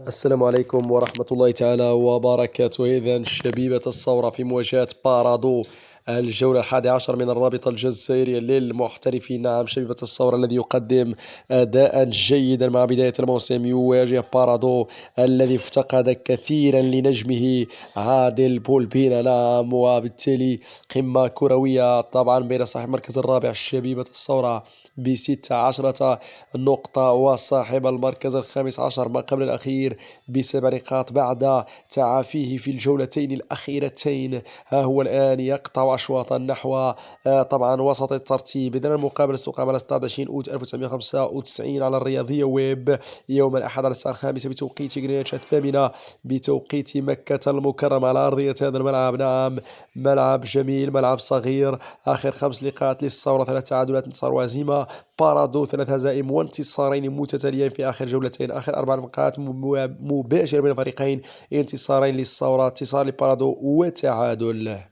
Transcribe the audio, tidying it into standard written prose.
السلام عليكم ورحمة الله تعالى وبركاته. إذن شبيبة الثورة في مواجهة بارادو الجولة 11 من الرابطة الجزائرية للمحترفين. نعم، شبيبة الثورة الذي يقدم أداء جيدا مع بداية الموسم يواجه بارادو الذي افتقد كثيرا لنجمه عادل بولبينا. نعم، وبالتالي قمة كروية طبعا بين صاحب المركز الرابع شبيبة الثورة ب16 نقطة وصاحب المركز الخامس عشر ما قبل الأخير ب7 نقاط بعد تعافيه في الجولتين الأخيرتين. ها هو الآن يقطع أشواطا نحو طبعا وسط الترتيب. إذن المقابلة ستقام على 16 أوت 1995 على الرياضية ويب يوم الأحد على الساعة 5 بتوقيت غرينتش، 8 بتوقيت مكة المكرمة على أرضية هذا الملعب. نعم، ملعب جميل، ملعب صغير. آخر 5 لقاءات للثورة 3 تعادلات، انتصار وهزيمة. بارادو 3 هزائم وانتصارين متتاليين في آخر جولتين. آخر 4 لقاءات مباشرة بين الفريقين، انتصارين للثورة، انتصار لبارادو وتعادل.